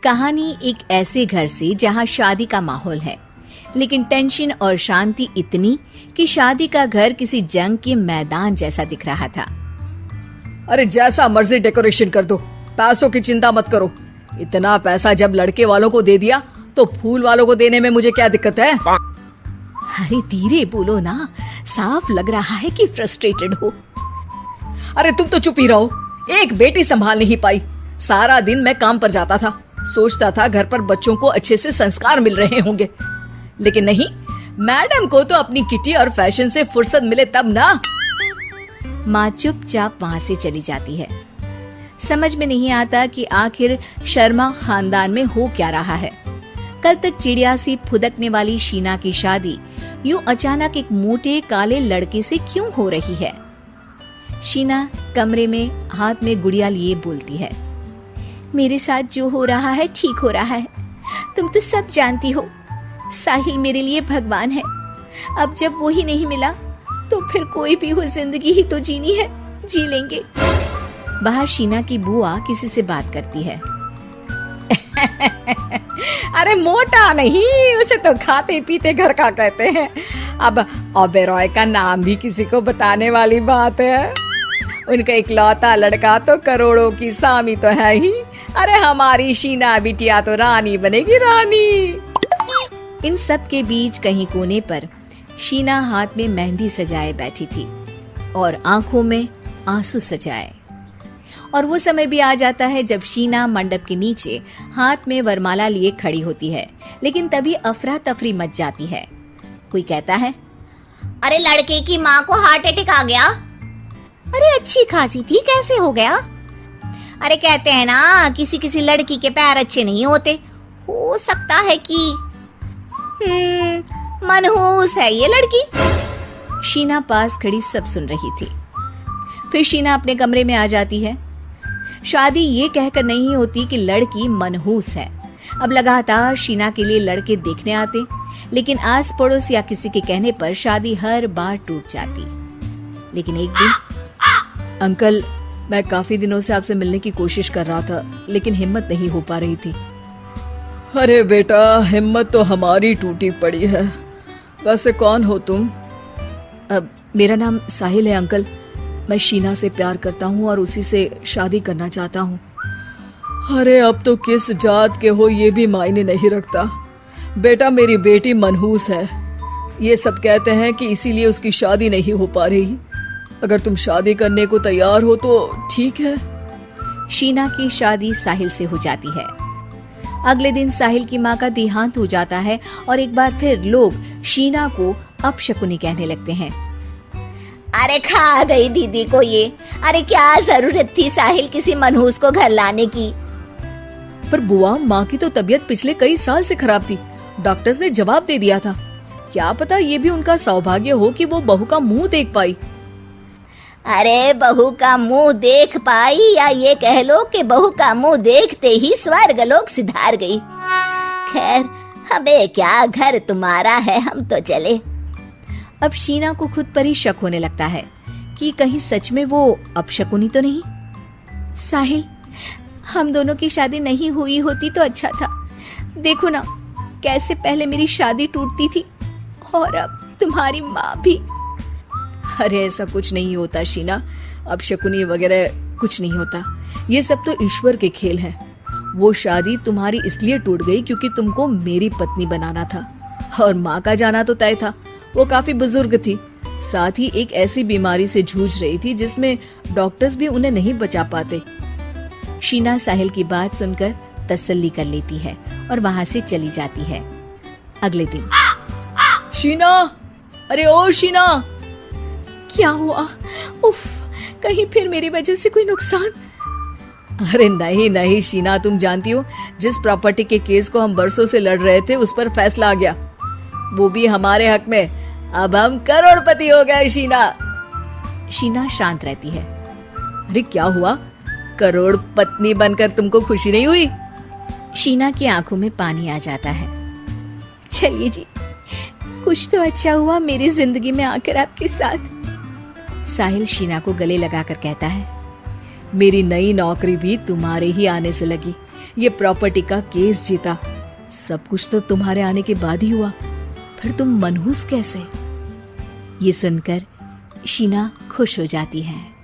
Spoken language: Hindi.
कहानी एक ऐसे घर से जहां शादी का माहौल है, लेकिन टेंशन और शांति इतनी कि शादी का घर किसी जंग के मैदान जैसा दिख रहा था। अरे जैसा मर्जी डेकोरेशन कर दो, पैसों की चिंता मत करो। इतना पैसा जब लड़के वालों को दे दिया तो फूल वालों को देने में मुझे क्या दिक्कत है? अरे धीरे बोलो ना, साफ लग रहा है कि फ्रस्ट्रेटेड हो। अरे तुम तो चुप ही रहो। एक बेटी संभाल नहीं पाई। सारा दिन मैं काम पर जाता था, सोचता था घर पर बच्चों को अच्छे से संस्कार मिल रहे होंगे, लेकिन नहीं, मैडम को तो अपनी किटी और फैशन से फुर्सत मिले तब ना। माँ चुपचाप वहाँ से चली जाती है। समझ में नहीं आता कि आखिर शर्मा खानदान में हो क्या रहा है। कल तक चिड़िया सी फुदकने वाली शीना की शादी यूं अचानक एक मोटे काले लड़के से क्यों हो रही है? शीना कमरे में हाथ में गुड़िया लिए बोलती है, मेरे साथ जो हो रहा है ठीक हो रहा है। तुम तो सब जानती हो, साहिल मेरे लिए भगवान है। अब जब वो ही नहीं मिला तो फिर कोई भी हो, जिंदगी ही तो जीनी है, जी लेंगे। बाहर शीना की बुआ किसी से बात करती है। अरे मोटा नहीं, उसे तो खाते पीते घर का कहते हैं। अब ओबेरॉय का नाम भी किसी को बताने वाली बात है। उनका इकलौता लड़का तो करोड़ों की सामी तो है ही। अरे हमारी शीना बिटिया तो रानी बनेगी, रानी। इन सब के बीच कहीं कोने पर शीना हाथ में मेहंदी सजाए बैठी थी और आंखों में आंसू सजाए। और वो समय भी आ जाता है जब शीना मंडप के नीचे हाथ में वरमाला लिए खड़ी होती है, लेकिन तभी अफरा तफरी मच जाती है। कोई कहता है, अरे लड़के की माँ को हार्ट अटैक आ गया। अरे अच्छी खासी थी, कैसे हो गया? अरे कहते हैं ना, किसी किसी लड़की के पैर अच्छे नहीं होते। हो सकता है कि मनहूस है ये लड़की। शीना पास खड़ी सब सुन रही थी। फिर शीना अपने कमरे में आ जाती है। शादी ये कहकर नहीं होती कि लड़की मनहूस है। अब लगातार शीना के लिए लड़के देखने आते, लेकिन आस पड़ोस या किसी के कहने पर शादी हर बार टूट जाती। लेकिन एक दिन, अंकल, मैं काफी दिनों से आपसे मिलने की कोशिश कर रहा था, लेकिन हिम्मत नहीं हो पा रही थी। अरे बेटा, हिम्मत तो हमारी टूटी पड़ी है। वैसे कौन हो तुम? अब मेरा नाम साहिल है अंकल। मैं शीना से प्यार करता हूँ और उसी से शादी करना चाहता हूँ। अरे अब तो किस जात के हो ये भी मायने नहीं रखता। बेटा, मेरी बेटी मनहूस है। ये सब कहते हैं कि इसीलिए उसकी शादी नहीं हो पा रही। अगर तुम शादी करने को तैयार हो तो ठीक है। शीना की शादी साहिल से हो जाती है। अगले दिन साहिल की माँ का देहांत हो जाता है और एक बार फिर लोग शीना को अपशकुनी कहने लगते हैं। अरे खा गई दीदी को ये। अरे क्या जरूरत थी साहिल किसी मनहूस को घर लाने की? पर बुआ, माँ की तो तबीयत पिछले कई साल से खराब थी। डॉक्टर्स ने जवाब दे दिया था। क्या पता ये भी उनका सौभाग्य हो कि वो बहू का मुंह देख पाई। अरे बहू का मुंह देख पाई, या ये कह लो कि बहू का मुंह देखते ही स्वर्ग लोक सिधार गई। खैर, हमें क्या, घर तुम्हारा है, हम तो चले। अब शीना को खुद पर ही शक होने लगता है कि कहीं सच में वो अपशकुनी तो नहीं। साहिल, हम दोनों की शादी नहीं हुई होती तो अच्छा था। देखो ना, कैसे पहले मेरी शादी टूटती थी और अब तुम्हारी माँ भी। अरे ऐसा कुछ नहीं होता शीना, अपशकुनी वगैरह कुछ नहीं होता। ये सब तो ईश्वर के खेल हैं। वो शादी तुम्हारी इसलिए टूट गई क्योंकि तुमको मेरी पत्नी बनाना था, और माँ का जाना तो तय था। वो काफी बुजुर्ग थी, साथ ही एक ऐसी बीमारी से जूझ रही थी जिसमें डॉक्टर्स भी उन्हें नहीं बचा पाते। शीना साहिल की बात सुनकर तसल्ली कर लेती है और वहाँ से चली जाती है। अगले दिन, शीना, अरे ओ शीना। क्या हुआ? उफ, कहीं फिर मेरी वजह से कोई नुकसान? अरे नहीं नहीं शीना, तुम जानती हो, जिस प्रॉपर्टी के केस को हम बरसों से लड़ रहे थे उस पर फैसला आ गया, वो भी हमारे हक में। अब हम करोड़पति हो गए शीना। शीना शांत रहती है। अरे क्या हुआ? करोड़ पत्नी बनकर तुमको खुशी नहीं हुई? शीना की आंखों में पानी आ जाता है। चलिए जी, कुछ तो अच्छा हुआ मेरी जिंदगी में आकर आपके साथ। साहिल शीना को गले लगाकर कहता है, मेरी नई नौकरी भी तुम्हारे ही आने से लगी, ये प्रॉपर्टी का केस जीता, सब कुछ तो तुम्हारे आने के बाद ही हुआ। फिर तुम मनहूस कैसे? ये सुनकर शीना खुश हो जाती है।